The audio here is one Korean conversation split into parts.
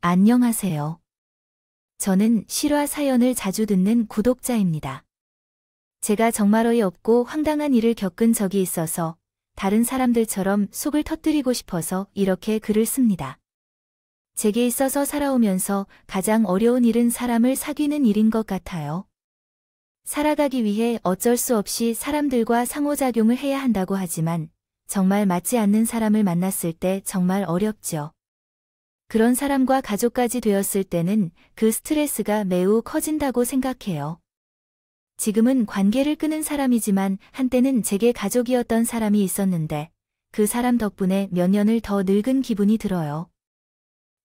안녕하세요. 저는 실화 사연을 자주 듣는 구독자입니다. 제가 정말 어이없고 황당한 일을 겪은 적이 있어서 다른 사람들처럼 속을 터뜨리고 싶어서 이렇게 글을 씁니다. 제게 있어서 살아오면서 가장 어려운 일은 사람을 사귀는 일인 것 같아요. 살아가기 위해 어쩔 수 없이 사람들과 상호작용을 해야 한다고 하지만 정말 맞지 않는 사람을 만났을 때 정말 어렵죠. 그런 사람과 가족까지 되었을 때는 그 스트레스가 매우 커진다고 생각해요. 지금은 관계를 끊은 사람이지만 한때는 제게 가족이었던 사람이 있었는데 그 사람 덕분에 몇 년을 더 늙은 기분이 들어요.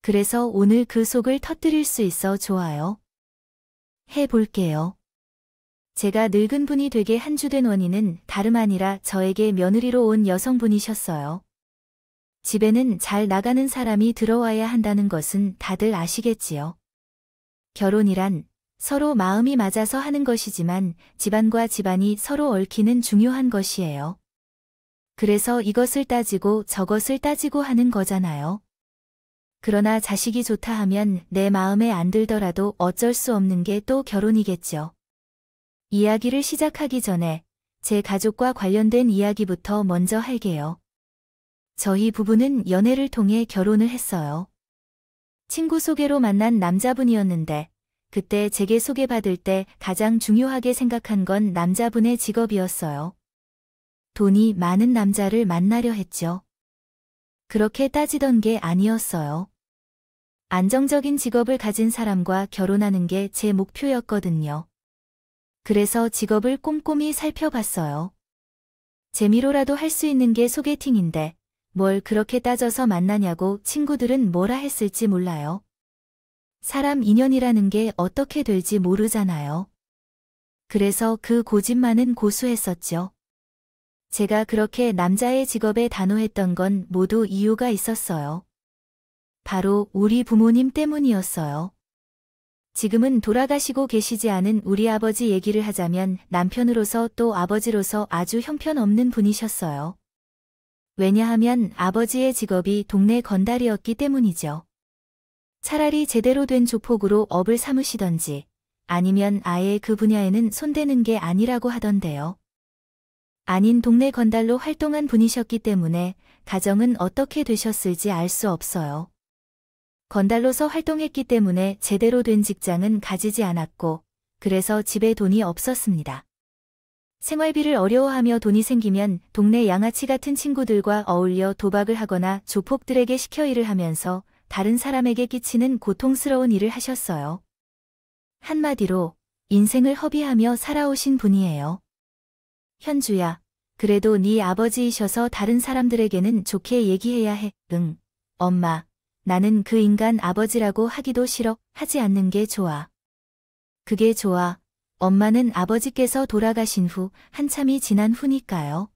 그래서 오늘 그 속을 터뜨릴 수 있어 좋아요. 해볼게요. 제가 늙은 분이 되게 한 주 된 원인은 다름 아니라 저에게 며느리로 온 여성분이셨어요. 집에는 잘 나가는 사람이 들어와야 한다는 것은 다들 아시겠지요. 결혼이란 서로 마음이 맞아서 하는 것이지만 집안과 집안이 서로 얽히는 중요한 것이에요. 그래서 이것을 따지고 저것을 따지고 하는 거잖아요. 그러나 자식이 좋다 하면 내 마음에 안 들더라도 어쩔 수 없는 게 또 결혼이겠죠. 이야기를 시작하기 전에 제 가족과 관련된 이야기부터 먼저 할게요. 저희 부부는 연애를 통해 결혼을 했어요. 친구 소개로 만난 남자분이었는데 그때 제게 소개받을 때 가장 중요하게 생각한 건 남자분의 직업이었어요. 돈이 많은 남자를 만나려 했죠. 그렇게 따지던 게 아니었어요. 안정적인 직업을 가진 사람과 결혼하는 게 제 목표였거든요. 그래서 직업을 꼼꼼히 살펴봤어요. 재미로라도 할 수 있는 게 소개팅인데 뭘 그렇게 따져서 만나냐고 친구들은 뭐라 했을지 몰라요. 사람 인연이라는 게 어떻게 될지 모르잖아요. 그래서 그 고집만은 고수했었죠. 제가 그렇게 남자의 직업에 단호했던 건 모두 이유가 있었어요. 바로 우리 부모님 때문이었어요. 지금은 돌아가시고 계시지 않은 우리 아버지 얘기를 하자면 남편으로서 또 아버지로서 아주 형편없는 분이셨어요. 왜냐하면 아버지의 직업이 동네 건달이었기 때문이죠. 차라리 제대로 된 조폭으로 업을 삼으시던지 아니면 아예 그 분야에는 손대는 게 아니라고 하던데요. 아닌 동네 건달로 활동한 분이셨기 때문에 가정은 어떻게 되셨을지 알 수 없어요. 건달로서 활동했기 때문에 제대로 된 직장은 가지지 않았고 그래서 집에 돈이 없었습니다. 생활비를 어려워하며 돈이 생기면 동네 양아치 같은 친구들과 어울려 도박을 하거나 조폭들에게 시켜 일을 하면서 다른 사람에게 끼치는 고통스러운 일을 하셨어요. 한마디로 인생을 허비하며 살아오신 분이에요. 현주야, 그래도 네 아버지이셔서 다른 사람들에게는 좋게 얘기해야 해. 응, 엄마, 나는 그 인간 아버지라고 하기도 싫어. 하지 않는 게 좋아. 그게 좋아. 엄마는 아버지께서 돌아가신 후 한참이 지난 후니까요.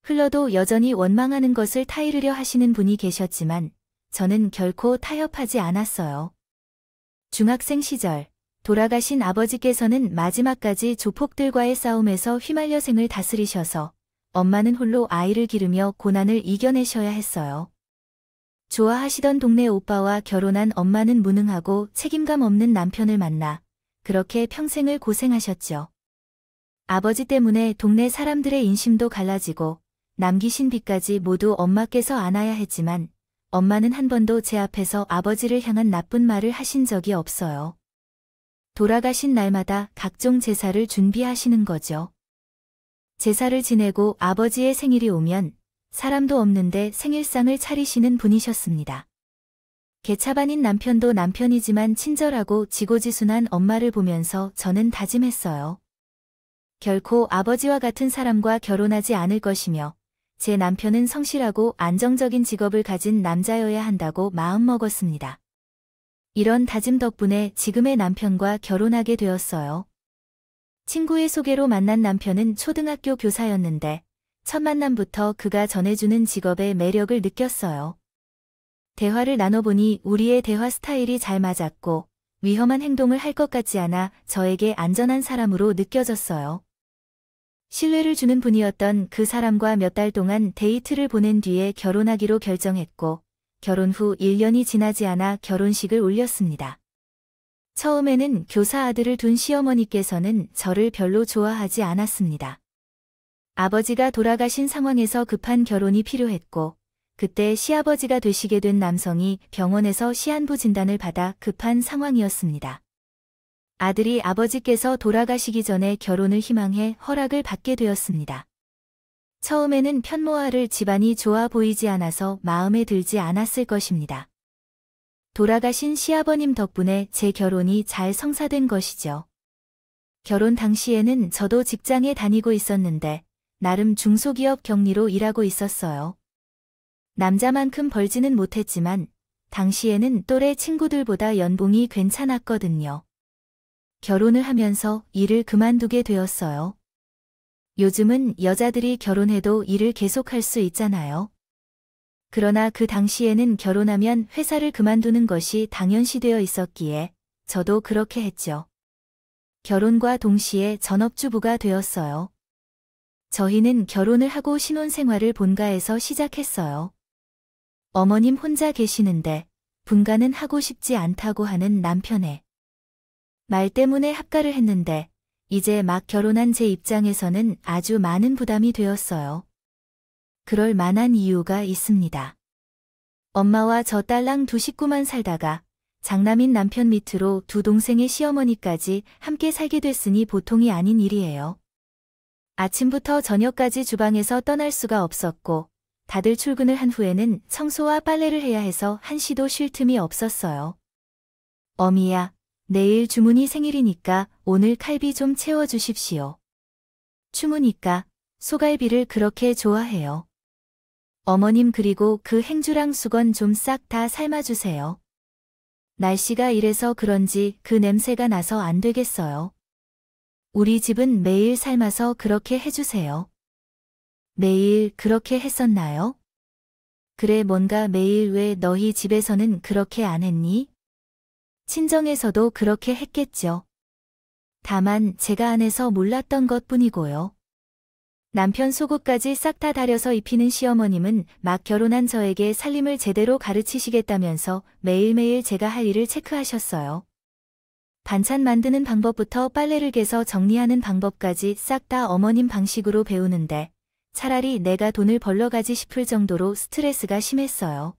흘러도 여전히 원망하는 것을 타이르려 하시는 분이 계셨지만 저는 결코 타협하지 않았어요. 중학생 시절 돌아가신 아버지께서는 마지막까지 조폭들과의 싸움에서 휘말려 생을 다스리셔서 엄마는 홀로 아이를 기르며 고난을 이겨내셔야 했어요. 좋아하시던 동네 오빠와 결혼한 엄마는 무능하고 책임감 없는 남편을 만나 그렇게 평생을 고생하셨죠. 아버지 때문에 동네 사람들의 인심도 갈라지고 남기신 빚까지 모두 엄마께서 안아야 했지만 엄마는 한 번도 제 앞에서 아버지를 향한 나쁜 말을 하신 적이 없어요. 돌아가신 날마다 각종 제사를 준비하시는 거죠. 제사를 지내고 아버지의 생일이 오면 사람도 없는데 생일상을 차리시는 분이셨습니다. 개차반인 남편도 남편이지만 친절하고 지고지순한 엄마를 보면서 저는 다짐했어요. 결코 아버지와 같은 사람과 결혼하지 않을 것이며 제 남편은 성실하고 안정적인 직업을 가진 남자여야 한다고 마음먹었습니다. 이런 다짐 덕분에 지금의 남편과 결혼하게 되었어요. 친구의 소개로 만난 남편은 초등학교 교사였는데 첫 만남부터 그가 전해주는 직업의 매력을 느꼈어요. 대화를 나눠보니 우리의 대화 스타일이 잘 맞았고 위험한 행동을 할 것 같지 않아 저에게 안전한 사람으로 느껴졌어요. 신뢰를 주는 분이었던 그 사람과 몇 달 동안 데이트를 보낸 뒤에 결혼하기로 결정했고 결혼 후 1년이 지나지 않아 결혼식을 올렸습니다. 처음에는 교사 아들을 둔 시어머니께서는 저를 별로 좋아하지 않았습니다. 아버지가 돌아가신 상황에서 급한 결혼이 필요했고, 그때 시아버지가 되시게 된 남성이 병원에서 시한부 진단을 받아 급한 상황이었습니다. 아들이 아버지께서 돌아가시기 전에 결혼을 희망해 허락을 받게 되었습니다. 처음에는 편모아를 집안이 좋아 보이지 않아서 마음에 들지 않았을 것입니다. 돌아가신 시아버님 덕분에 제 결혼이 잘 성사된 것이죠. 결혼 당시에는 저도 직장에 다니고 있었는데 나름 중소기업 격리로 일하고 있었어요. 남자만큼 벌지는 못했지만 당시에는 또래 친구들보다 연봉이 괜찮았거든요. 결혼을 하면서 일을 그만두게 되었어요. 요즘은 여자들이 결혼해도 일을 계속할 수 있잖아요. 그러나 그 당시에는 결혼하면 회사를 그만두는 것이 당연시되어 있었기에 저도 그렇게 했죠. 결혼과 동시에 전업주부가 되었어요. 저희는 결혼을 하고 신혼생활을 본가에서 시작했어요. 어머님 혼자 계시는데 분가는 하고 싶지 않다고 하는 남편의 말 때문에 합가를 했는데 이제 막 결혼한 제 입장에서는 아주 많은 부담이 되었어요. 그럴 만한 이유가 있습니다. 엄마와 저 딸랑 두 식구만 살다가 장남인 남편 밑으로 두 동생의 시어머니까지 함께 살게 됐으니 보통이 아닌 일이에요. 아침부터 저녁까지 주방에서 떠날 수가 없었고 다들 출근을 한 후에는 청소와 빨래를 해야 해서 한시도 쉴 틈이 없었어요. 어미야, 내일 주문이 생일이니까 오늘 칼비 좀 채워주십시오. 추무니까 소갈비를 그렇게 좋아해요. 어머님 그리고 그 행주랑 수건 좀 싹 다 삶아주세요. 날씨가 이래서 그런지 그 냄새가 나서 안 되겠어요. 우리 집은 매일 삶아서 그렇게 해주세요. 매일 그렇게 했었나요? 그래 뭔가 매일 왜 너희 집에서는 그렇게 안 했니? 친정에서도 그렇게 했겠죠. 다만 제가 안 해서 몰랐던 것뿐이고요. 남편 속옷까지 싹 다 다려서 입히는 시어머님은 막 결혼한 저에게 살림을 제대로 가르치시겠다면서 매일매일 제가 할 일을 체크하셨어요. 반찬 만드는 방법부터 빨래를 개서 정리하는 방법까지 싹 다 어머님 방식으로 배우는데 차라리 내가 돈을 벌러 가지 싶을 정도로 스트레스가 심했어요.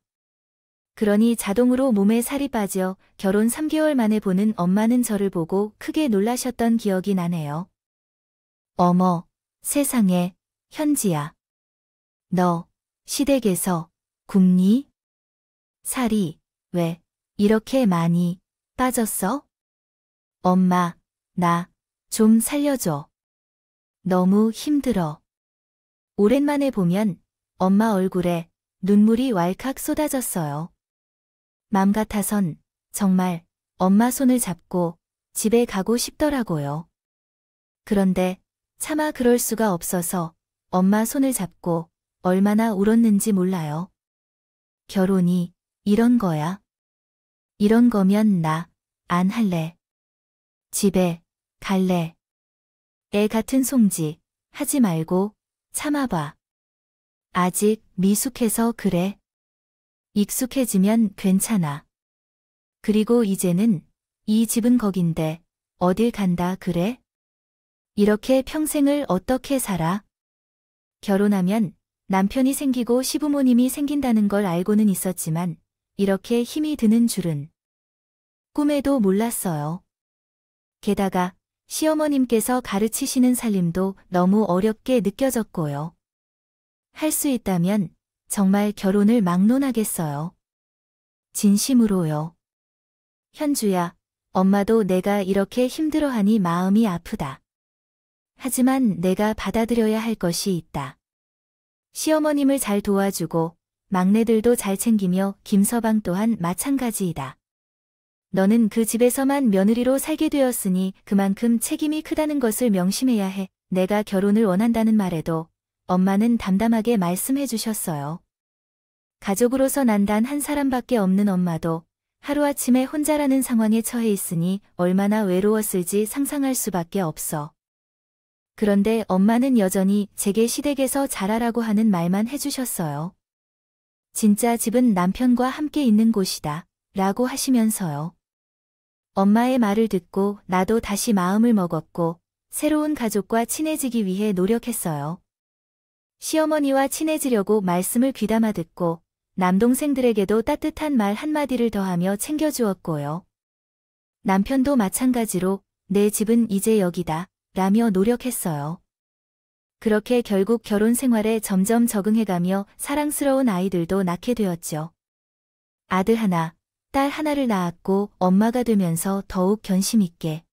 그러니 자동으로 몸에 살이 빠져 결혼 3개월 만에 보는 엄마는 저를 보고 크게 놀라셨던 기억이 나네요. 어머, 세상에, 현지야. 너, 시댁에서 굶니? 살이 왜 이렇게 많이 빠졌어? 엄마, 나 좀 살려줘. 너무 힘들어. 오랜만에 보면 엄마 얼굴에 눈물이 왈칵 쏟아졌어요. 맘 같아선 정말 엄마 손을 잡고 집에 가고 싶더라고요. 그런데 차마 그럴 수가 없어서 엄마 손을 잡고 얼마나 울었는지 몰라요. 결혼이 이런 거야. 이런 거면 나 안 할래. 집에 갈래. 애 같은 송지 하지 말고 참아봐. 아직 미숙해서 그래. 익숙해지면 괜찮아. 그리고 이제는 이 집은 거긴데 어딜 간다 그래? 이렇게 평생을 어떻게 살아? 결혼하면 남편이 생기고 시부모님이 생긴다는 걸 알고는 있었지만 이렇게 힘이 드는 줄은 꿈에도 몰랐어요. 게다가 시어머님께서 가르치시는 살림도 너무 어렵게 느껴졌고요. 할 수 있다면 정말 결혼을 막론하겠어요. 진심으로요. 현주야, 엄마도 내가 이렇게 힘들어하니 마음이 아프다. 하지만 내가 받아들여야 할 것이 있다. 시어머님을 잘 도와주고 막내들도 잘 챙기며 김서방 또한 마찬가지이다. 너는 그 집에서만 며느리로 살게 되었으니 그만큼 책임이 크다는 것을 명심해야 해. 내가 결혼을 원한다는 말에도 엄마는 담담하게 말씀해 주셨어요. 가족으로서 난 단 한 사람밖에 없는 엄마도 하루아침에 혼자라는 상황에 처해 있으니 얼마나 외로웠을지 상상할 수밖에 없어. 그런데 엄마는 여전히 제게 시댁에서 자라라고 하는 말만 해주셨어요. 진짜 집은 남편과 함께 있는 곳이다. 라고 하시면서요. 엄마의 말을 듣고 나도 다시 마음을 먹었고 새로운 가족과 친해지기 위해 노력했어요. 시어머니와 친해지려고 말씀을 귀담아 듣고 남동생들에게도 따뜻한 말 한마디를 더하며 챙겨주었고요. 남편도 마찬가지로 내 집은 이제 여기다 라며 노력했어요. 그렇게 결국 결혼 생활에 점점 적응해가며 사랑스러운 아이들도 낳게 되었죠. 아들 하나, 딸 하나를 낳았고 엄마가 되면서 더욱 견심 있게.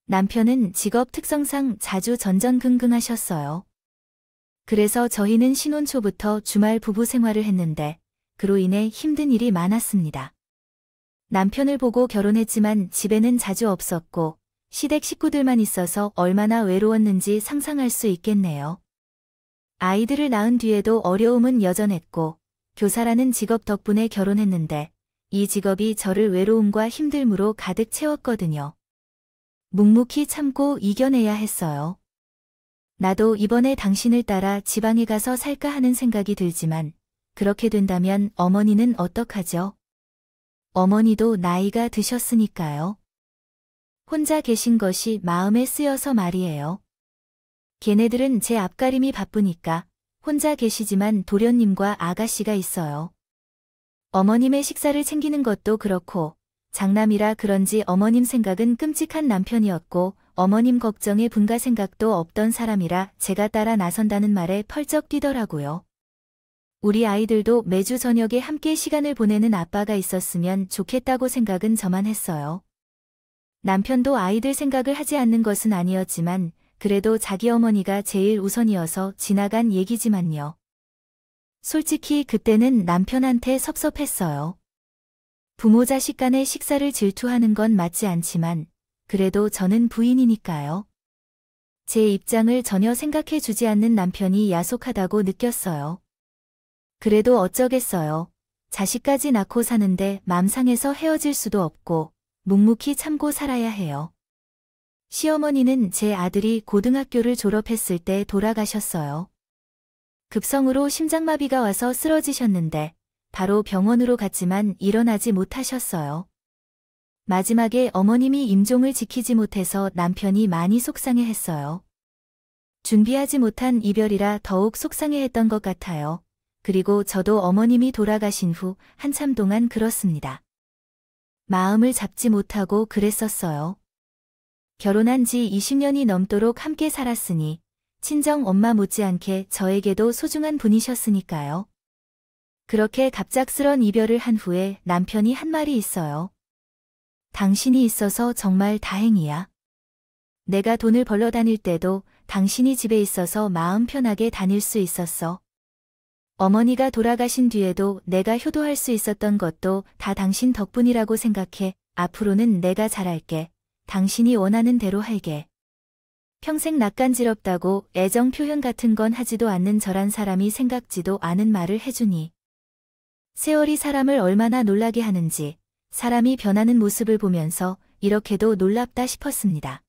남편은 직업 특성상 자주 전전긍긍하셨어요. 그래서 저희는 신혼 초부터 주말 부부 생활을 했는데 그로 인해 힘든 일이 많았습니다. 남편을 보고 결혼했지만 집에는 자주 없었고 시댁 식구들만 있어서 얼마나 외로웠는지 상상할 수 있겠네요. 아이들을 낳은 뒤에도 어려움은 여전했고 교사라는 직업 덕분에 결혼했는데 이 직업이 저를 외로움과 힘듦으로 가득 채웠거든요. 묵묵히 참고 이겨내야 했어요. 나도 이번에 당신을 따라 지방에 가서 살까 하는 생각이 들지만 그렇게 된다면 어머니는 어떡하죠? 어머니도 나이가 드셨으니까요. 혼자 계신 것이 마음에 쓰여서 말이에요. 걔네들은 제 앞가림이 바쁘니까 혼자 계시지만 도련님과 아가씨가 있어요. 어머님의 식사를 챙기는 것도 그렇고 장남이라 그런지 어머님 생각은 끔찍한 남편이었고 어머님 걱정에 분가 생각도 없던 사람이라 제가 따라 나선다는 말에 펄쩍 뛰더라고요. 우리 아이들도 매주 저녁에 함께 시간을 보내는 아빠가 있었으면 좋겠다고 생각은 저만 했어요. 남편도 아이들 생각을 하지 않는 것은 아니었지만 그래도 자기 어머니가 제일 우선이어서 지나간 얘기지만요. 솔직히 그때는 남편한테 섭섭했어요. 부모 자식 간의 식사를 질투하는 건 맞지 않지만 그래도 저는 부인이니까요. 제 입장을 전혀 생각해 주지 않는 남편이 야속하다고 느꼈어요. 그래도 어쩌겠어요. 자식까지 낳고 사는데 맘 상해서 헤어질 수도 없고 묵묵히 참고 살아야 해요. 시어머니는 제 아들이 고등학교를 졸업했을 때 돌아가셨어요. 급성으로 심장마비가 와서 쓰러지셨는데 바로 병원으로 갔지만 일어나지 못하셨어요. 마지막에 어머님이 임종을 지키지 못해서 남편이 많이 속상해했어요. 준비하지 못한 이별이라 더욱 속상해했던 것 같아요. 그리고 저도 어머님이 돌아가신 후 한참 동안 그렇습니다. 마음을 잡지 못하고 그랬었어요. 결혼한 지 20년이 넘도록 함께 살았으니 친정 엄마 못지않게 저에게도 소중한 분이셨으니까요. 그렇게 갑작스런 이별을 한 후에 남편이 한 말이 있어요. 당신이 있어서 정말 다행이야. 내가 돈을 벌러 다닐 때도 당신이 집에 있어서 마음 편하게 다닐 수 있었어. 어머니가 돌아가신 뒤에도 내가 효도할 수 있었던 것도 다 당신 덕분이라고 생각해. 앞으로는 내가 잘할게. 당신이 원하는 대로 할게. 평생 낯간지럽다고 애정 표현 같은 건 하지도 않는 저란 사람이 생각지도 않은 말을 해주니. 세월이 사람을 얼마나 놀라게 하는지 사람이 변하는 모습을 보면서 이렇게도 놀랍다 싶었습니다.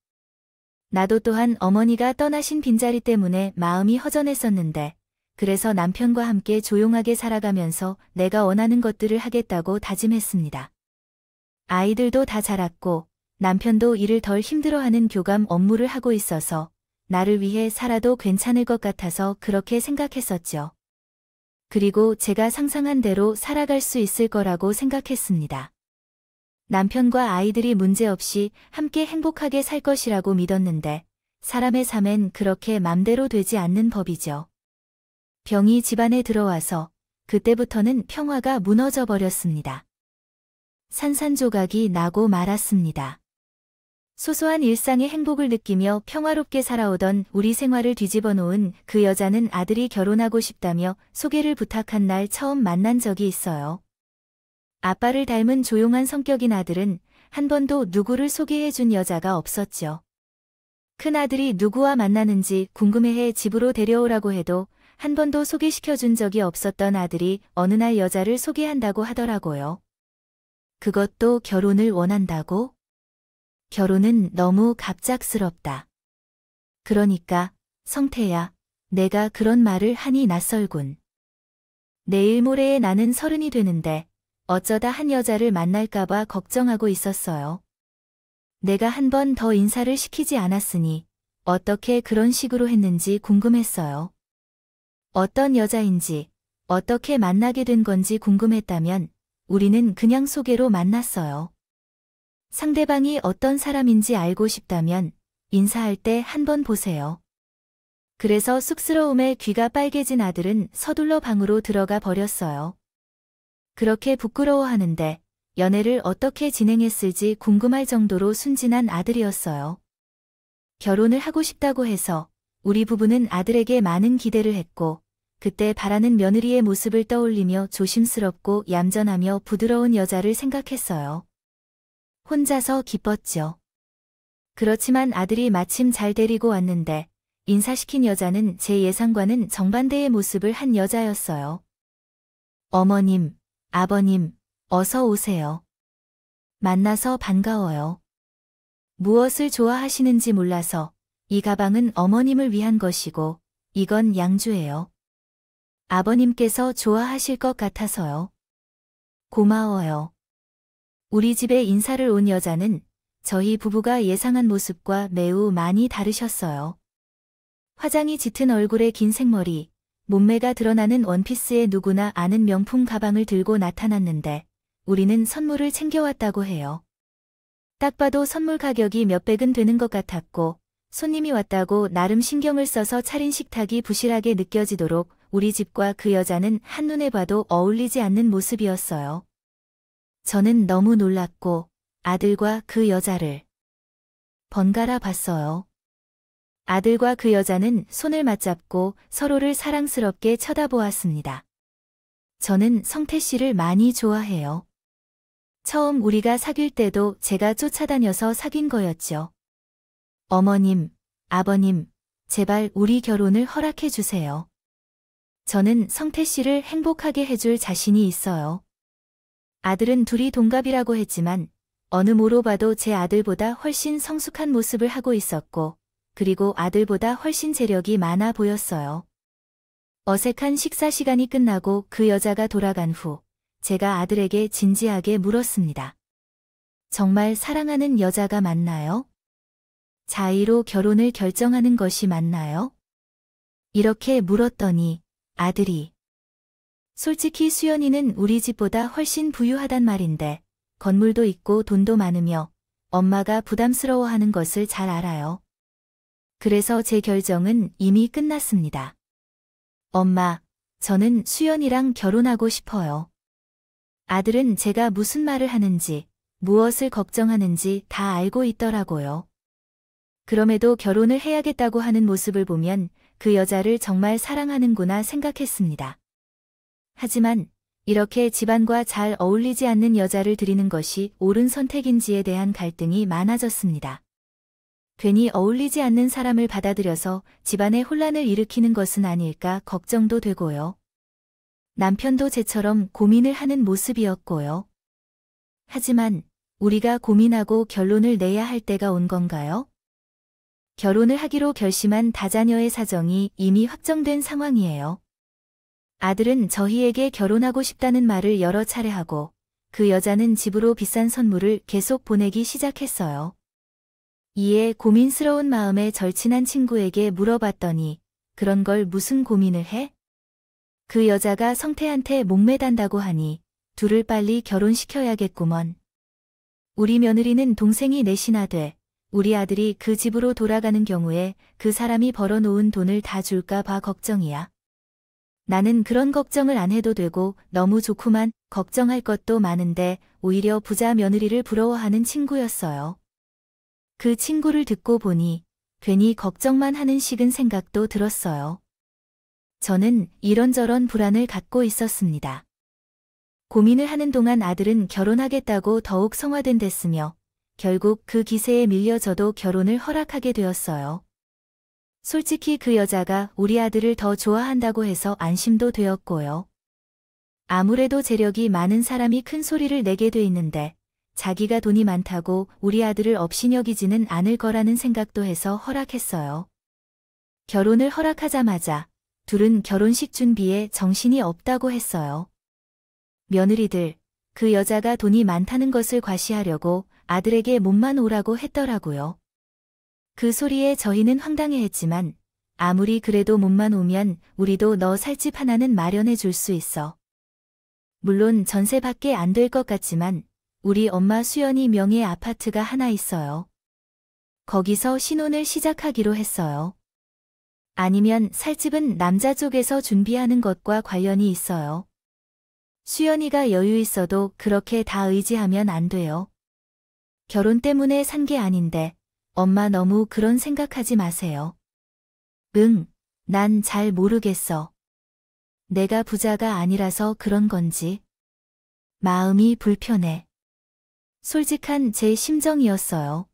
나도 또한 어머니가 떠나신 빈자리 때문에 마음이 허전했었는데 그래서 남편과 함께 조용하게 살아가면서 내가 원하는 것들을 하겠다고 다짐했습니다. 아이들도 다 자랐고 남편도 일을 덜 힘들어하는 교감 업무를 하고 있어서 나를 위해 살아도 괜찮을 것 같아서 그렇게 생각했었죠. 그리고 제가 상상한 대로 살아갈 수 있을 거라고 생각했습니다. 남편과 아이들이 문제없이 함께 행복하게 살 것이라고 믿었는데 사람의 삶엔 그렇게 맘대로 되지 않는 법이죠. 병이 집안에 들어와서 그때부터는 평화가 무너져 버렸습니다. 산산조각이 나고 말았습니다. 소소한 일상의 행복을 느끼며 평화롭게 살아오던 우리 생활을 뒤집어 놓은 그 여자는 아들이 결혼하고 싶다며 소개를 부탁한 날 처음 만난 적이 있어요. 아빠를 닮은 조용한 성격인 아들은 한 번도 누구를 소개해준 여자가 없었죠. 큰아들이 누구와 만나는지 궁금해해 집으로 데려오라고 해도 한 번도 소개시켜준 적이 없었던 아들이 어느 날 여자를 소개한다고 하더라고요. 그것도 결혼을 원한다고? 결혼은 너무 갑작스럽다. 그러니까 성태야, 내가 그런 말을 하니 낯설군. 내일 모레에 나는 30이 되는데 어쩌다 한 여자를 만날까봐 걱정하고 있었어요. 내가 한 번 더 인사를 시키지 않았으니 어떻게 그런 식으로 했는지 궁금했어요. 어떤 여자인지, 어떻게 만나게 된 건지 궁금했다면 우리는 그냥 소개로 만났어요. 상대방이 어떤 사람인지 알고 싶다면 인사할 때 한번 보세요. 그래서 쑥스러움에 귀가 빨개진 아들은 서둘러 방으로 들어가 버렸어요. 그렇게 부끄러워하는데 연애를 어떻게 진행했을지 궁금할 정도로 순진한 아들이었어요. 결혼을 하고 싶다고 해서 우리 부부는 아들에게 많은 기대를 했고 그때 바라는 며느리의 모습을 떠올리며 조심스럽고 얌전하며 부드러운 여자를 생각했어요. 혼자서 기뻤죠. 그렇지만 아들이 마침 잘 데리고 왔는데 인사시킨 여자는 제 예상과는 정반대의 모습을 한 여자였어요. 어머님, 아버님, 어서 오세요. 만나서 반가워요. 무엇을 좋아하시는지 몰라서 이 가방은 어머님을 위한 것이고 이건 양주예요. 아버님께서 좋아하실 것 같아서요. 고마워요. 우리 집에 인사를 온 여자는 저희 부부가 예상한 모습과 매우 많이 다르셨어요. 화장이 짙은 얼굴에 긴 생머리, 몸매가 드러나는 원피스에 누구나 아는 명품 가방을 들고 나타났는데 우리는 선물을 챙겨왔다고 해요. 딱 봐도 선물 가격이 몇백은 되는 것 같았고 손님이 왔다고 나름 신경을 써서 차린 식탁이 부실하게 느껴지도록 우리 집과 그 여자는 한눈에 봐도 어울리지 않는 모습이었어요. 저는 너무 놀랐고 아들과 그 여자를 번갈아 봤어요. 아들과 그 여자는 손을 맞잡고 서로를 사랑스럽게 쳐다보았습니다. 저는 성태 씨를 많이 좋아해요. 처음 우리가 사귈 때도 제가 쫓아다녀서 사귄 거였죠. 어머님, 아버님, 제발 우리 결혼을 허락해 주세요. 저는 성태 씨를 행복하게 해줄 자신이 있어요. 아들은 둘이 동갑이라고 했지만 어느 모로 봐도 제 아들보다 훨씬 성숙한 모습을 하고 있었고 그리고 아들보다 훨씬 재력이 많아 보였어요. 어색한 식사 시간이 끝나고 그 여자가 돌아간 후 제가 아들에게 진지하게 물었습니다. 정말 사랑하는 여자가 맞나요? 자의로 결혼을 결정하는 것이 맞나요? 이렇게 물었더니 아들이 솔직히 수연이는 우리 집보다 훨씬 부유하단 말인데 건물도 있고 돈도 많으며 엄마가 부담스러워하는 것을 잘 알아요. 그래서 제 결정은 이미 끝났습니다. 엄마, 저는 수연이랑 결혼하고 싶어요. 아들은 제가 무슨 말을 하는지, 무엇을 걱정하는지 다 알고 있더라고요. 그럼에도 결혼을 해야겠다고 하는 모습을 보면 그 여자를 정말 사랑하는구나 생각했습니다. 하지만 이렇게 집안과 잘 어울리지 않는 여자를 들이는 것이 옳은 선택인지에 대한 갈등이 많아졌습니다. 괜히 어울리지 않는 사람을 받아들여서 집안에 혼란을 일으키는 것은 아닐까 걱정도 되고요. 남편도 제처럼 고민을 하는 모습이었고요. 하지만 우리가 고민하고 결론을 내야 할 때가 온 건가요? 결혼을 하기로 결심한 다자녀의 사정이 이미 확정된 상황이에요. 아들은 저희에게 결혼하고 싶다는 말을 여러 차례 하고 그 여자는 집으로 비싼 선물을 계속 보내기 시작했어요. 이에 고민스러운 마음에 절친한 친구에게 물어봤더니 그런 걸 무슨 고민을 해? 그 여자가 성태한테 목매단다고 하니 둘을 빨리 결혼시켜야겠구먼. 우리 며느리는 동생이 넷이나 돼 우리 아들이 그 집으로 돌아가는 경우에 그 사람이 벌어놓은 돈을 다 줄까 봐 걱정이야. 나는 그런 걱정을 안 해도 되고 너무 좋구만. 걱정할 것도 많은데 오히려 부자 며느리를 부러워하는 친구였어요. 그 친구를 듣고 보니 괜히 걱정만 하는 식은 생각도 들었어요. 저는 이런저런 불안을 갖고 있었습니다. 고민을 하는 동안 아들은 결혼하겠다고 더욱 성화된 댔으며 결국 그 기세에 밀려 저도 결혼을 허락하게 되었어요. 솔직히 그 여자가 우리 아들을 더 좋아한다고 해서 안심도 되었고요. 아무래도 재력이 많은 사람이 큰 소리를 내게 돼 있는데 자기가 돈이 많다고 우리 아들을 업신여기지는 않을 거라는 생각도 해서 허락했어요. 결혼을 허락하자마자 둘은 결혼식 준비에 정신이 없다고 했어요. 며느리들, 그 여자가 돈이 많다는 것을 과시하려고 아들에게 몸만 오라고 했더라고요. 그 소리에 저희는 황당해했지만 아무리 그래도 몸만 오면 우리도 너 살 집 하나는 마련해 줄 수 있어. 물론 전세밖에 안 될 것 같지만 우리 엄마 수연이 명의 아파트가 하나 있어요. 거기서 신혼을 시작하기로 했어요. 아니면 살 집은 남자 쪽에서 준비하는 것과 관련이 있어요. 수연이가 여유 있어도 그렇게 다 의지하면 안 돼요. 결혼 때문에 산 게 아닌데 엄마 너무 그런 생각하지 마세요. 응, 난 잘 모르겠어. 내가 부자가 아니라서 그런 건지. 마음이 불편해. 솔직한 제 심정이었어요.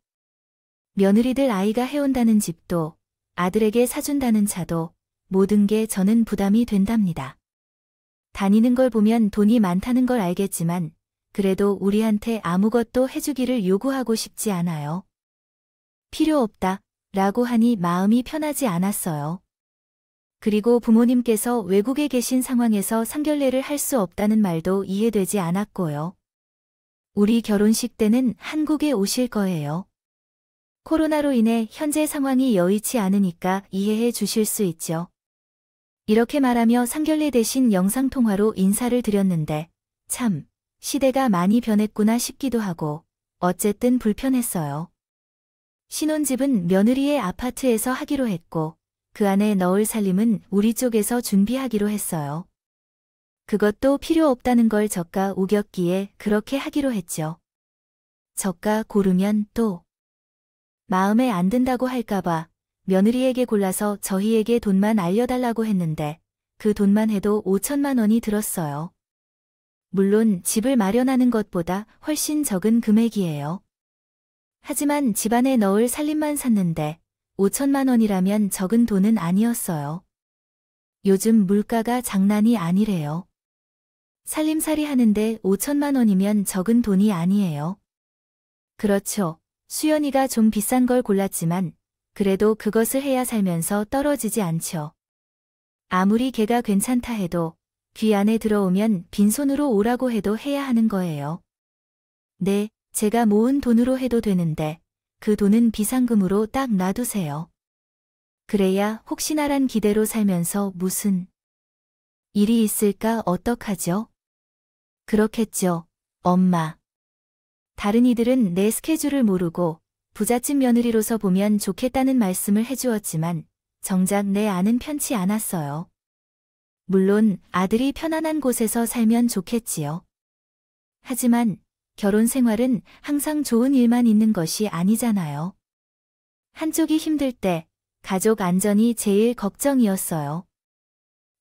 며느리들 아이가 해온다는 집도 아들에게 사준다는 차도 모든 게 저는 부담이 된답니다. 다니는 걸 보면 돈이 많다는 걸 알겠지만 그래도 우리한테 아무것도 해주기를 요구하고 싶지 않아요. 필요 없다 라고 하니 마음이 편하지 않았어요. 그리고 부모님께서 외국에 계신 상황에서 상견례를 할 수 없다는 말도 이해되지 않았고요. 우리 결혼식 때는 한국에 오실 거예요. 코로나로 인해 현재 상황이 여의치 않으니까 이해해 주실 수 있죠. 이렇게 말하며 상견례 대신 영상통화로 인사를 드렸는데 참 시대가 많이 변했구나 싶기도 하고 어쨌든 불편했어요. 신혼집은 며느리의 아파트에서 하기로 했고 그 안에 넣을 살림은 우리 쪽에서 준비하기로 했어요. 그것도 필요 없다는 걸 저가 우겼기에 그렇게 하기로 했죠. 저가 고르면 또 마음에 안 든다고 할까봐 며느리에게 골라서 저희에게 돈만 알려달라고 했는데 그 돈만 해도 5천만 원이 들었어요. 물론 집을 마련하는 것보다 훨씬 적은 금액이에요. 하지만 집안에 넣을 살림만 샀는데 5천만 원이라면 적은 돈은 아니었어요. 요즘 물가가 장난이 아니래요. 살림살이 하는데 5천만 원이면 적은 돈이 아니에요. 그렇죠. 수연이가 좀 비싼 걸 골랐지만 그래도 그것을 해야 살면서 떨어지지 않죠. 아무리 걔가 괜찮다 해도 귀 안에 들어오면 빈손으로 오라고 해도 해야 하는 거예요. 네, 제가 모은 돈으로 해도 되는데 그 돈은 비상금으로 딱 놔두세요. 그래야 혹시나란 기대로 살면서 무슨 일이 있을까 어떡하죠? 그렇겠죠, 엄마. 다른 이들은 내 스케줄을 모르고 부잣집 며느리로서 보면 좋겠다는 말씀을 해주었지만 정작 내 아는 편치 않았어요. 물론 아들이 편안한 곳에서 살면 좋겠지요. 하지만 결혼 생활은 항상 좋은 일만 있는 것이 아니잖아요. 한쪽이 힘들 때 가족 안전이 제일 걱정이었어요.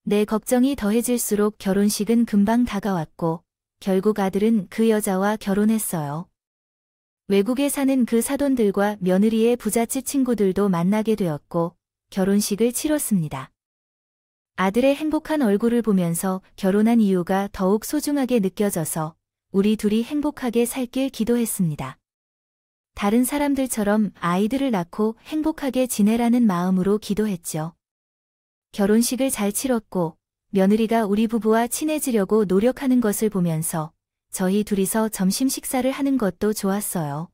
내 걱정이 더해질수록 결혼식은 금방 다가왔고 결국 아들은 그 여자와 결혼했어요. 외국에 사는 그 사돈들과 며느리의 부잣집 친구들도 만나게 되었고 결혼식을 치렀습니다. 아들의 행복한 얼굴을 보면서 결혼한 이유가 더욱 소중하게 느껴져서 우리 둘이 행복하게 살길 기도했습니다. 다른 사람들처럼 아이들을 낳고 행복하게 지내라는 마음으로 기도했죠. 결혼식을 잘 치렀고 며느리가 우리 부부와 친해지려고 노력하는 것을 보면서 저희 둘이서 점심 식사를 하는 것도 좋았어요.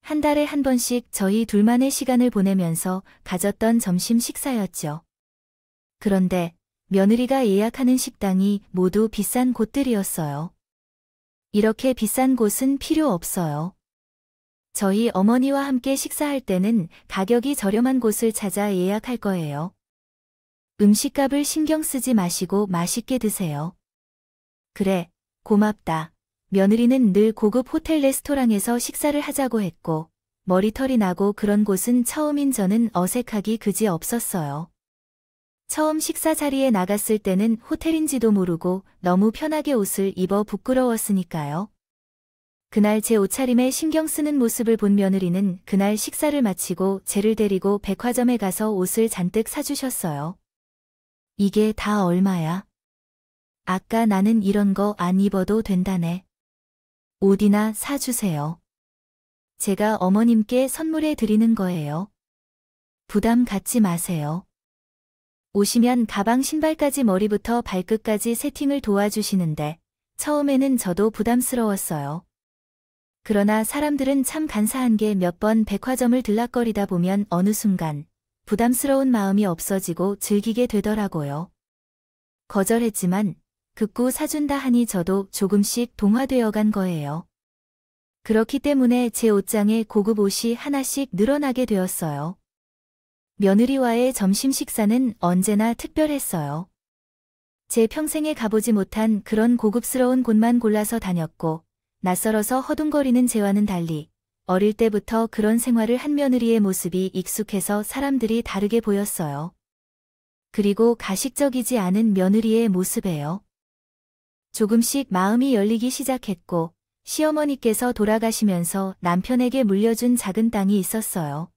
한 달에 한 번씩 저희 둘만의 시간을 보내면서 가졌던 점심 식사였죠. 그런데 며느리가 예약하는 식당이 모두 비싼 곳들이었어요. 이렇게 비싼 곳은 필요 없어요. 저희 어머니와 함께 식사할 때는 가격이 저렴한 곳을 찾아 예약할 거예요. 음식값을 신경 쓰지 마시고 맛있게 드세요. 그래, 고맙다. 며느리는 늘 고급 호텔 레스토랑에서 식사를 하자고 했고 머리털이 나고 그런 곳은 처음인 저는 어색하기 그지 없었어요. 처음 식사 자리에 나갔을 때는 호텔인지도 모르고 너무 편하게 옷을 입어 부끄러웠으니까요. 그날 제 옷차림에 신경 쓰는 모습을 본 며느리는 그날 식사를 마치고 쟤를 데리고 백화점에 가서 옷을 잔뜩 사주셨어요. 이게 다 얼마야? 아까 나는 이런 거 안 입어도 된다네. 옷이나 사주세요. 제가 어머님께 선물해 드리는 거예요. 부담 갖지 마세요. 오시면 가방 신발까지 머리부터 발끝까지 세팅을 도와주시는데 처음에는 저도 부담스러웠어요. 그러나 사람들은 참 간사한 게 몇 번 백화점을 들락거리다 보면 어느 순간 부담스러운 마음이 없어지고 즐기게 되더라고요. 거절했지만 극구 사준다 하니 저도 조금씩 동화되어 간 거예요. 그렇기 때문에 제 옷장에 고급 옷이 하나씩 늘어나게 되었어요. 며느리와의 점심 식사는 언제나 특별했어요. 제 평생에 가보지 못한 그런 고급스러운 곳만 골라서 다녔고, 낯설어서 허둥거리는 제와는 달리 어릴 때부터 그런 생활을 한 며느리의 모습이 익숙해서 사람들이 다르게 보였어요. 그리고 가식적이지 않은 며느리의 모습에요. 조금씩 마음이 열리기 시작했고, 시어머니께서 돌아가시면서 남편에게 물려준 작은 땅이 있었어요.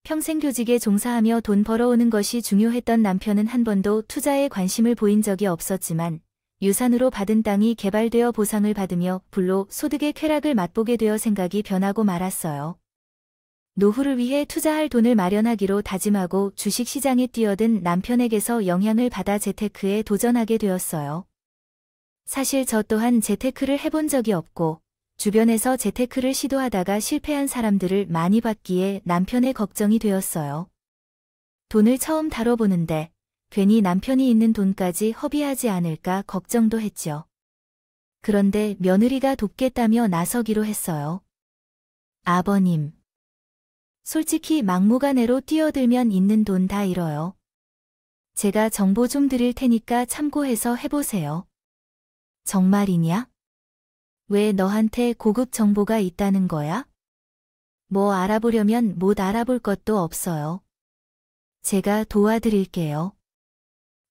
평생 교직에 종사하며 돈 벌어오는 것이 중요했던 남편은 한 번도 투자에 관심을 보인 적이 없었지만 유산으로 받은 땅이 개발되어 보상을 받으며 불로 소득의 쾌락을 맛보게 되어 생각이 변하고 말았어요. 노후를 위해 투자할 돈을 마련하기로 다짐하고 주식시장에 뛰어든 남편에게서 영향을 받아 재테크에 도전하게 되었어요. 사실 저 또한 재테크를 해본 적이 없고 주변에서 재테크를 시도하다가 실패한 사람들을 많이 봤기에 남편의 걱정이 되었어요. 돈을 처음 다뤄보는데 괜히 남편이 있는 돈까지 허비하지 않을까 걱정도 했죠. 그런데 며느리가 돕겠다며 나서기로 했어요. 아버님. 솔직히 막무가내로 뛰어들면 있는 돈 다 잃어요. 제가 정보 좀 드릴 테니까 참고해서 해보세요. 정말이냐? 왜 너한테 고급 정보가 있다는 거야? 뭐 알아보려면 못 알아볼 것도 없어요. 제가 도와드릴게요.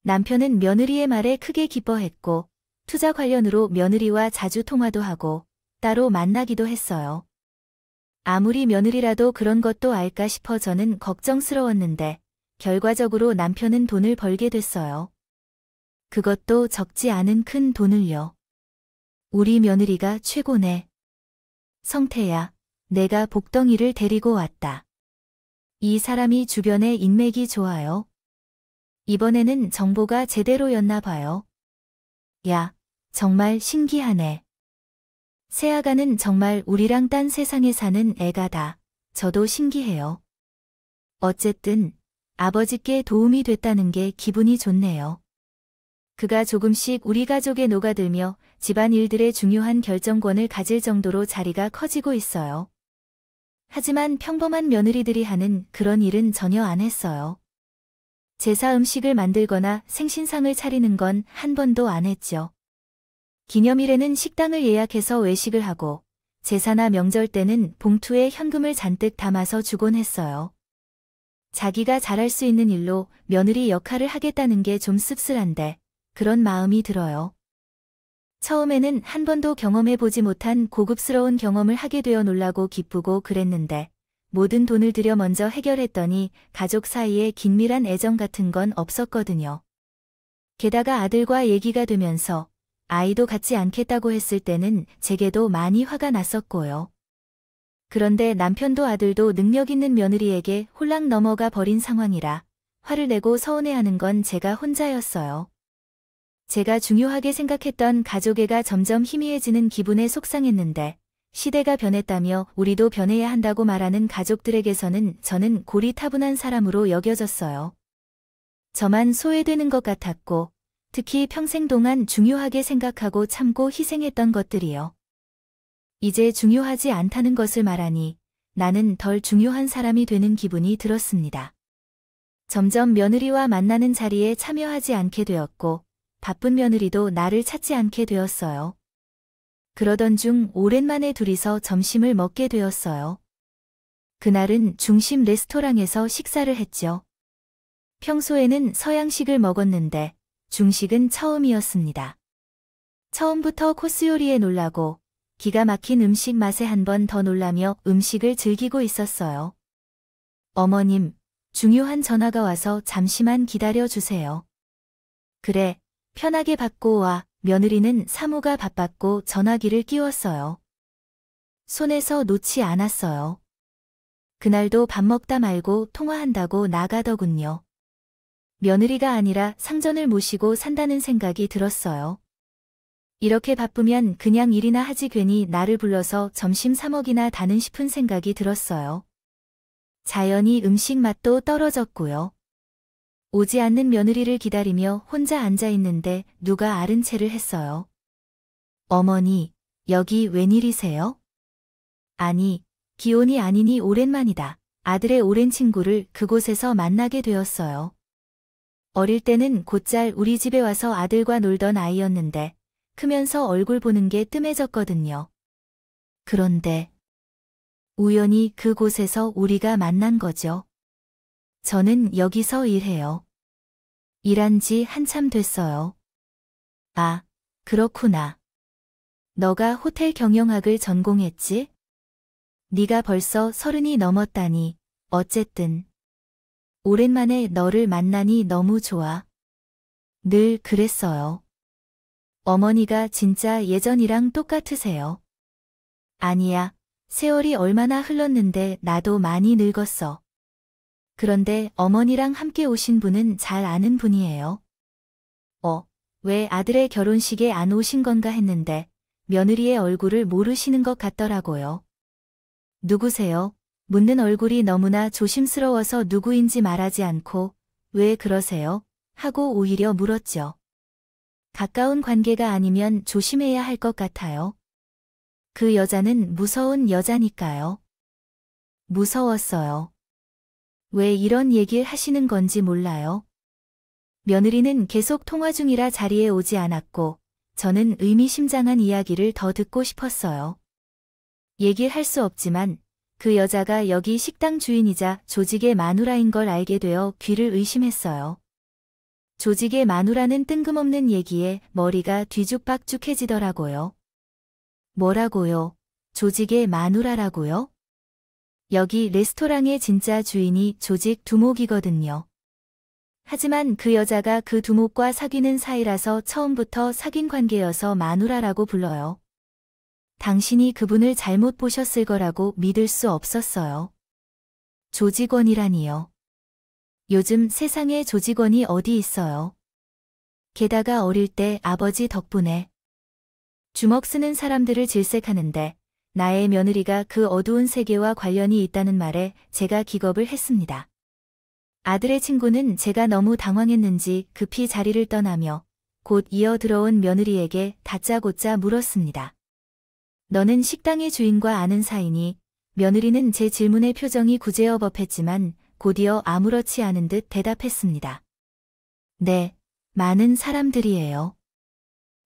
남편은 며느리의 말에 크게 기뻐했고 투자 관련으로 며느리와 자주 통화도 하고 따로 만나기도 했어요. 아무리 며느리라도 그런 것도 알까 싶어 저는 걱정스러웠는데 결과적으로 남편은 돈을 벌게 됐어요. 그것도 적지 않은 큰 돈을요. 우리 며느리가 최고네. 성태야, 내가 복덩이를 데리고 왔다. 이 사람이 주변에 인맥이 좋아요. 이번에는 정보가 제대로였나 봐요. 야, 정말 신기하네. 새아가는 정말 우리랑 딴 세상에 사는 애가다. 저도 신기해요. 어쨌든 아버지께 도움이 됐다는 게 기분이 좋네요. 그가 조금씩 우리 가족에 녹아들며 집안 일들의 중요한 결정권을 가질 정도로 자리가 커지고 있어요. 하지만 평범한 며느리들이 하는 그런 일은 전혀 안 했어요. 제사 음식을 만들거나 생신상을 차리는 건 한 번도 안 했죠. 기념일에는 식당을 예약해서 외식을 하고 제사나 명절 때는 봉투에 현금을 잔뜩 담아서 주곤 했어요. 자기가 잘할 수 있는 일로 며느리 역할을 하겠다는 게 좀 씁쓸한데 그런 마음이 들어요. 처음에는 한 번도 경험해보지 못한 고급스러운 경험을 하게 되어 놀라고 기쁘고 그랬는데 모든 돈을 들여 먼저 해결했더니 가족 사이에 긴밀한 애정 같은 건 없었거든요. 게다가 아들과 얘기가 되면서 아이도 갖지 않겠다고 했을 때는 제게도 많이 화가 났었고요. 그런데 남편도 아들도 능력 있는 며느리에게 홀랑 넘어가 버린 상황이라 화를 내고 서운해하는 건 제가 혼자였어요. 제가 중요하게 생각했던 가족애가 점점 희미해지는 기분에 속상했는데 시대가 변했다며 우리도 변해야 한다고 말하는 가족들에게서는 저는 고리타분한 사람으로 여겨졌어요. 저만 소외되는 것 같았고 특히 평생 동안 중요하게 생각하고 참고 희생했던 것들이요. 이제 중요하지 않다는 것을 말하니 나는 덜 중요한 사람이 되는 기분이 들었습니다. 점점 며느리와 만나는 자리에 참여하지 않게 되었고 바쁜 며느리도 나를 찾지 않게 되었어요. 그러던 중 오랜만에 둘이서 점심을 먹게 되었어요. 그날은 중심 레스토랑에서 식사를 했죠. 평소에는 서양식을 먹었는데 중식은 처음이었습니다. 처음부터 코스 요리에 놀라고 기가 막힌 음식 맛에 한 번 더 놀라며 음식을 즐기고 있었어요. 어머님, 중요한 전화가 와서 잠시만 기다려 주세요. 그래, 편하게 받고 와. 며느리는 사무가 바빴고 전화기를 끼웠어요. 손에서 놓지 않았어요. 그날도 밥 먹다 말고 통화한다고 나가더군요. 며느리가 아니라 상전을 모시고 산다는 생각이 들었어요. 이렇게 바쁘면 그냥 일이나 하지 괜히 나를 불러서 점심 사 먹이나 다는 싶은 생각이 들었어요. 자연히 음식 맛도 떨어졌고요. 오지 않는 며느리를 기다리며 혼자 앉아 있는데 누가 아른 체를 했어요. 어머니, 여기 웬일이세요? 아니, 기혼이 아니니 오랜만이다. 아들의 오랜 친구를 그곳에서 만나게 되었어요. 어릴 때는 곧잘 우리 집에 와서 아들과 놀던 아이였는데 크면서 얼굴 보는 게 뜸해졌거든요. 그런데 우연히 그곳에서 우리가 만난 거죠. 저는 여기서 일해요. 일한 지 한참 됐어요. 아, 그렇구나. 너가 호텔 경영학을 전공했지? 네가 벌써 30이 넘었다니. 어쨌든 오랜만에 너를 만나니 너무 좋아. 늘 그랬어요. 어머니가 진짜 예전이랑 똑같으세요. 아니야, 세월이 얼마나 흘렀는데 나도 많이 늙었어. 그런데 어머니랑 함께 오신 분은 잘 아는 분이에요. 왜 아들의 결혼식에 안 오신 건가 했는데 며느리의 얼굴을 모르시는 것 같더라고요. 누구세요? 묻는 얼굴이 너무나 조심스러워서 누구인지 말하지 않고 왜 그러세요? 하고 오히려 물었죠. 가까운 관계가 아니면 조심해야 할 것 같아요. 그 여자는 무서운 여자니까요. 무서웠어요. 왜 이런 얘기를 하시는 건지 몰라요. 며느리는 계속 통화 중이라 자리에 오지 않았고 저는 의미심장한 이야기를 더 듣고 싶었어요. 얘기할 수 없지만 그 여자가 여기 식당 주인이자 조직의 마누라인 걸 알게 되어 귀를 의심했어요. 조직의 마누라는 뜬금없는 얘기에 머리가 뒤죽박죽해지더라고요. 뭐라고요? 조직의 마누라라고요? 여기 레스토랑의 진짜 주인이 조직 두목이거든요. 하지만 그 여자가 그 두목과 사귀는 사이라서 처음부터 사귄 관계여서 마누라라고 불러요. 당신이 그분을 잘못 보셨을 거라고 믿을 수 없었어요. 조직원이라니요. 요즘 세상에 조직원이 어디 있어요. 게다가 어릴 때 아버지 덕분에 주먹 쓰는 사람들을 질색하는데 나의 며느리가 그 어두운 세계와 관련이 있다는 말에 제가 기겁을 했습니다. 아들의 친구는 제가 너무 당황했는지 급히 자리를 떠나며 곧 이어 들어온 며느리에게 다짜고짜 물었습니다. 너는 식당의 주인과 아는 사이니? 며느리는 제 질문에 표정이 구제어법했지만 곧이어 아무렇지 않은 듯 대답했습니다. 네, 많은 사람들이에요.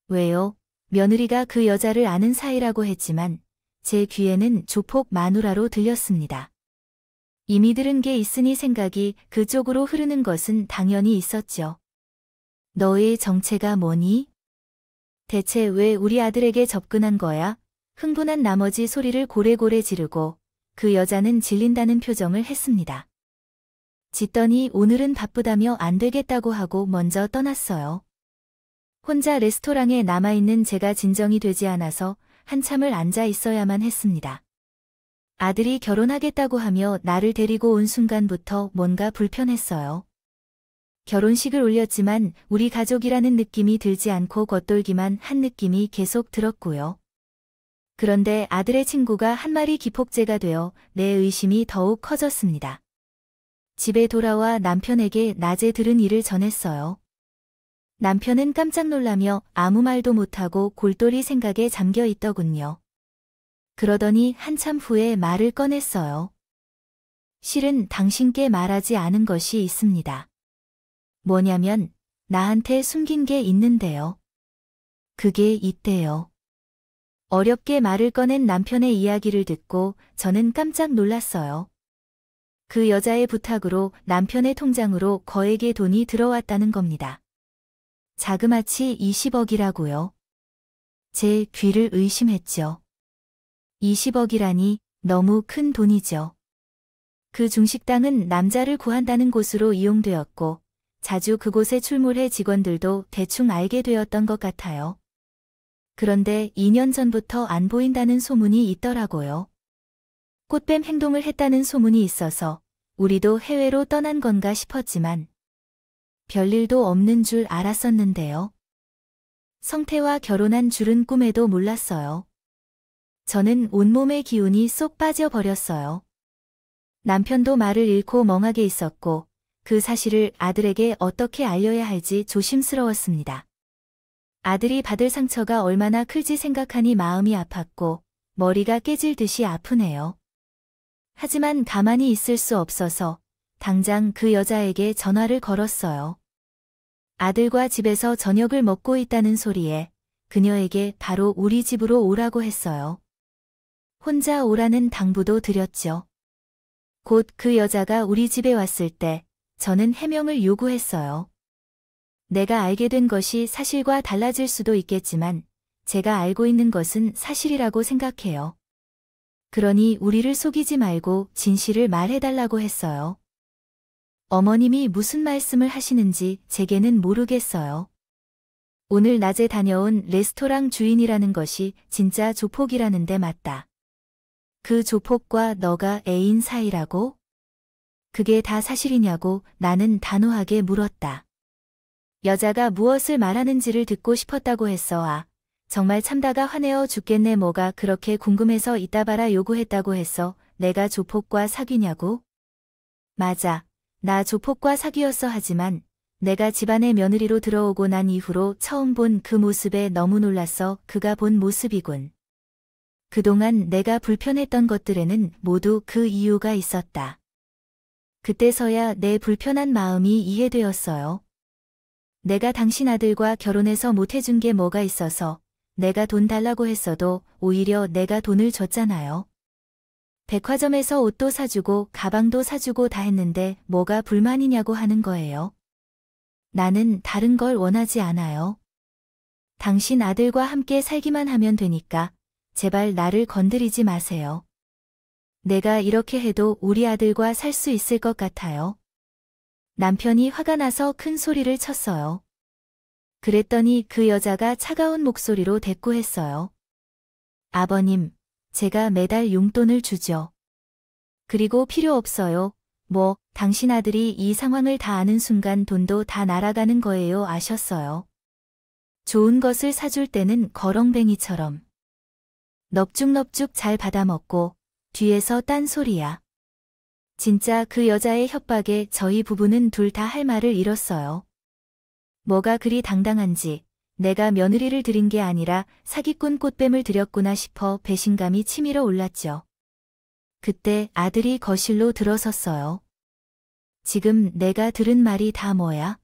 왜요? 며느리가 그 여자를 아는 사이라고 했지만 제 귀에는 조폭 마누라로 들렸습니다. 이미 들은 게 있으니 생각이 그쪽으로 흐르는 것은 당연히 있었죠. 너의 정체가 뭐니? 대체 왜 우리 아들에게 접근한 거야? 흥분한 나머지 소리를 고래고래 지르고 그 여자는 질린다는 표정을 했습니다. 짖더니 오늘은 바쁘다며 안 되겠다고 하고 먼저 떠났어요. 혼자 레스토랑에 남아있는 제가 진정이 되지 않아서 한참을 앉아 있어야만 했습니다. 아들이 결혼하겠다고 하며 나를 데리고 온 순간부터 뭔가 불편했어요. 결혼식을 올렸지만 우리 가족이라는 느낌이 들지 않고 겉돌기만 한 느낌이 계속 들었고요. 그런데 아들의 친구가 한 마리 기폭제가 되어 내 의심이 더욱 커졌습니다. 집에 돌아와 남편에게 낮에 들은 일을 전했어요. 남편은 깜짝 놀라며 아무 말도 못하고 골똘히 생각에 잠겨 있더군요. 그러더니 한참 후에 말을 꺼냈어요. 실은 당신께 말하지 않은 것이 있습니다. 뭐냐면 나한테 숨긴 게 있는데요. 그게 있대요. 어렵게 말을 꺼낸 남편의 이야기를 듣고 저는 깜짝 놀랐어요. 그 여자의 부탁으로 남편의 통장으로 거액의 돈이 들어왔다는 겁니다. 자그마치 20억이라고요. 제 귀를 의심했죠. 20억이라니 너무 큰 돈이죠. 그 중식당은 남자를 구한다는 곳으로 이용되었고 자주 그곳에 출몰해 직원들도 대충 알게 되었던 것 같아요. 그런데 2년 전부터 안 보인다는 소문이 있더라고요. 꽃뱀 행동을 했다는 소문이 있어서 우리도 해외로 떠난 건가 싶었지만 별일도 없는 줄 알았었는데요. 성태와 결혼한 줄은 꿈에도 몰랐어요. 저는 온몸의 기운이 쏙 빠져버렸어요. 남편도 말을 잃고 멍하게 있었고 그 사실을 아들에게 어떻게 알려야 할지 조심스러웠습니다. 아들이 받을 상처가 얼마나 클지 생각하니 마음이 아팠고 머리가 깨질 듯이 아프네요. 하지만 가만히 있을 수 없어서 당장 그 여자에게 전화를 걸었어요. 아들과 집에서 저녁을 먹고 있다는 소리에 그녀에게 바로 우리 집으로 오라고 했어요. 혼자 오라는 당부도 드렸죠. 곧 그 여자가 우리 집에 왔을 때 저는 해명을 요구했어요. 내가 알게 된 것이 사실과 달라질 수도 있겠지만 제가 알고 있는 것은 사실이라고 생각해요. 그러니 우리를 속이지 말고 진실을 말해달라고 했어요. 어머님이 무슨 말씀을 하시는지 제게는 모르겠어요. 오늘 낮에 다녀온 레스토랑 주인이라는 것이 진짜 조폭이라는데 맞다. 그 조폭과 너가 애인 사이라고? 그게 다 사실이냐고 나는 단호하게 물었다. 여자가 무엇을 말하는지를 듣고 싶었다고 했어. 정말 참다가 화내어 죽겠네. 뭐가 그렇게 궁금해서 이따 봐라 요구했다고 했어. 내가 조폭과 사귀냐고? 맞아. 나 조폭과 사귀었어. 하지만 내가 집안에 며느리로 들어오고 난 이후로 처음 본 그 모습에 너무 놀랐어. 그가 본 모습이군. 그동안 내가 불편했던 것들에는 모두 그 이유가 있었다. 그때서야 내 불편한 마음이 이해되었어요. 내가 당신 아들과 결혼해서 못해준 게 뭐가 있어서 내가 돈 달라고 했어도 오히려 내가 돈을 줬잖아요. 백화점에서 옷도 사주고 가방도 사주고 다 했는데 뭐가 불만이냐고 하는 거예요. 나는 다른 걸 원하지 않아요. 당신 아들과 함께 살기만 하면 되니까 제발 나를 건드리지 마세요. 내가 이렇게 해도 우리 아들과 살 수 있을 것 같아요. 남편이 화가 나서 큰 소리를 쳤어요. 그랬더니 그 여자가 차가운 목소리로 대꾸했어요. 아버님, 제가 매달 용돈을 주죠. 그리고 필요 없어요. 뭐, 당신 아들이 이 상황을 다 아는 순간 돈도 다 날아가는 거예요. 아셨어요? 좋은 것을 사줄 때는 거렁뱅이처럼 넙죽넙죽 잘 받아먹고 뒤에서 딴소리야. 진짜 그 여자의 협박에 저희 부부는 둘 다 할 말을 잃었어요. 뭐가 그리 당당한지 내가 며느리를 들인 게 아니라 사기꾼 꽃뱀을 들였구나 싶어 배신감이 치밀어 올랐죠. 그때 아들이 거실로 들어섰어요. 지금 내가 들은 말이 다 뭐야?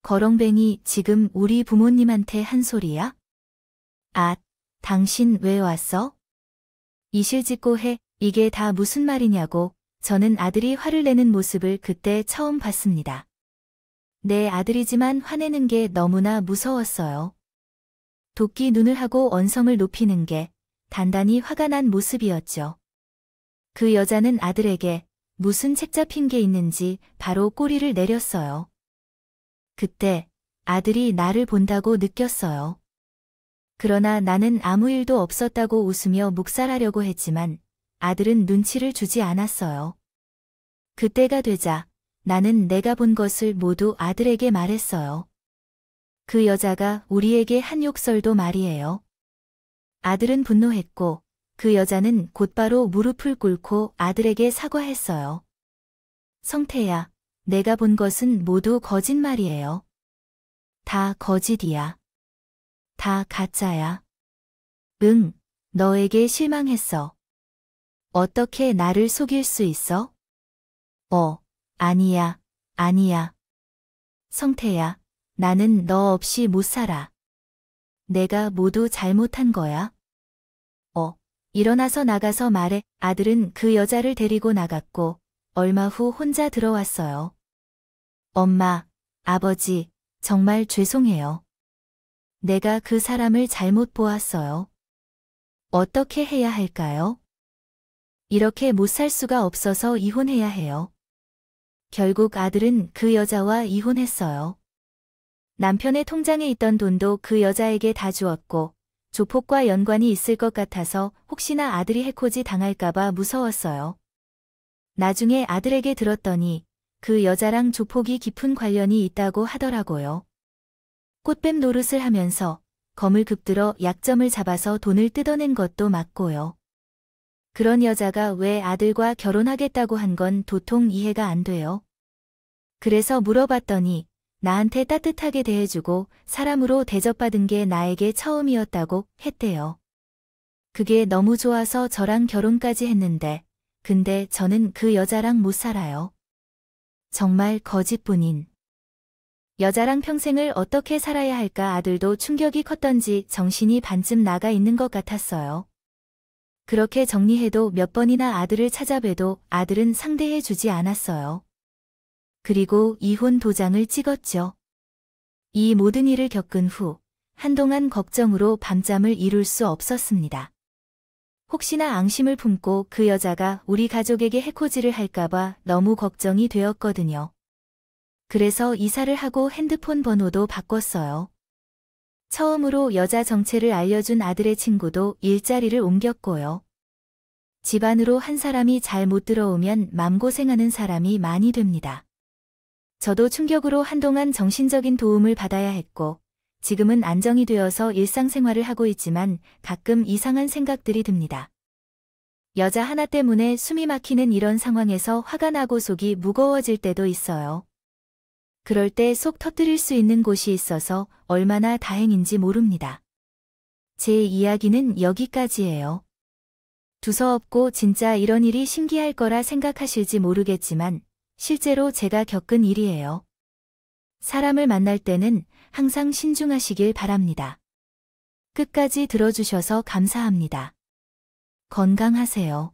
거렁뱅이 지금 우리 부모님한테 한 소리야? 아, 당신 왜 왔어? 이실직고 해. 이게 다 무슨 말이냐고. 저는 아들이 화를 내는 모습을 그때 처음 봤습니다. 내 아들이지만 화내는 게 너무나 무서웠어요. 도끼 눈을 하고 언성을 높이는 게 단단히 화가 난 모습이었죠. 그 여자는 아들에게 무슨 책 잡힌 게 있는지 바로 꼬리를 내렸어요. 그때 아들이 나를 본다고 느꼈어요. 그러나 나는 아무 일도 없었다고 웃으며 묵살하려고 했지만 아들은 눈치를 주지 않았어요. 그때가 되자 나는 내가 본 것을 모두 아들에게 말했어요. 그 여자가 우리에게 한 욕설도 말이에요. 아들은 분노했고 그 여자는 곧바로 무릎을 꿇고 아들에게 사과했어요. 성태야, 내가 본 것은 모두 거짓말이에요. 다 거짓이야. 다 가짜야. 응, 너에게 실망했어. 어떻게 나를 속일 수 있어? 아니야, 아니야. 성태야, 나는 너 없이 못 살아. 내가 모두 잘못한 거야. 일어나서 나가서 말해. 아들은 그 여자를 데리고 나갔고 얼마 후 혼자 들어왔어요. 엄마, 아버지, 정말 죄송해요. 내가 그 사람을 잘못 보았어요. 어떻게 해야 할까요? 이렇게 못 살 수가 없어서 이혼해야 해요. 결국 아들은 그 여자와 이혼했어요. 남편의 통장에 있던 돈도 그 여자에게 다 주었고 조폭과 연관이 있을 것 같아서 혹시나 아들이 해코지 당할까봐 무서웠어요. 나중에 아들에게 들었더니 그 여자랑 조폭이 깊은 관련이 있다고 하더라고요. 꽃뱀 노릇을 하면서 검을 급들어 약점을 잡아서 돈을 뜯어낸 것도 맞고요. 그런 여자가 왜 아들과 결혼하겠다고 한 건 도통 이해가 안 돼요. 그래서 물어봤더니 나한테 따뜻하게 대해주고 사람으로 대접받은 게 나에게 처음이었다고 했대요. 그게 너무 좋아서 저랑 결혼까지 했는데, 근데 저는 그 여자랑 못 살아요. 정말 거짓뿐인. 여자랑 평생을 어떻게 살아야 할까 아들도 충격이 컸던지 정신이 반쯤 나가 있는 것 같았어요. 그렇게 정리해도 몇 번이나 아들을 찾아뵈도 아들은 상대해주지 않았어요. 그리고 이혼 도장을 찍었죠. 이 모든 일을 겪은 후 한동안 걱정으로 밤잠을 이룰 수 없었습니다. 혹시나 앙심을 품고 그 여자가 우리 가족에게 해코지를 할까봐 너무 걱정이 되었거든요. 그래서 이사를 하고 핸드폰 번호도 바꿨어요. 처음으로 여자 정체를 알려준 아들의 친구도 일자리를 옮겼고요. 집안으로 한 사람이 잘 못 들어오면 맘고생하는 사람이 많이 됩니다. 저도 충격으로 한동안 정신적인 도움을 받아야 했고, 지금은 안정이 되어서 일상생활을 하고 있지만 가끔 이상한 생각들이 듭니다. 여자 하나 때문에 숨이 막히는 이런 상황에서 화가 나고 속이 무거워질 때도 있어요. 그럴 때 속 터뜨릴 수 있는 곳이 있어서 얼마나 다행인지 모릅니다. 제 이야기는 여기까지예요. 두서없고 진짜 이런 일이 신기할 거라 생각하실지 모르겠지만 실제로 제가 겪은 일이에요. 사람을 만날 때는 항상 신중하시길 바랍니다. 끝까지 들어주셔서 감사합니다. 건강하세요.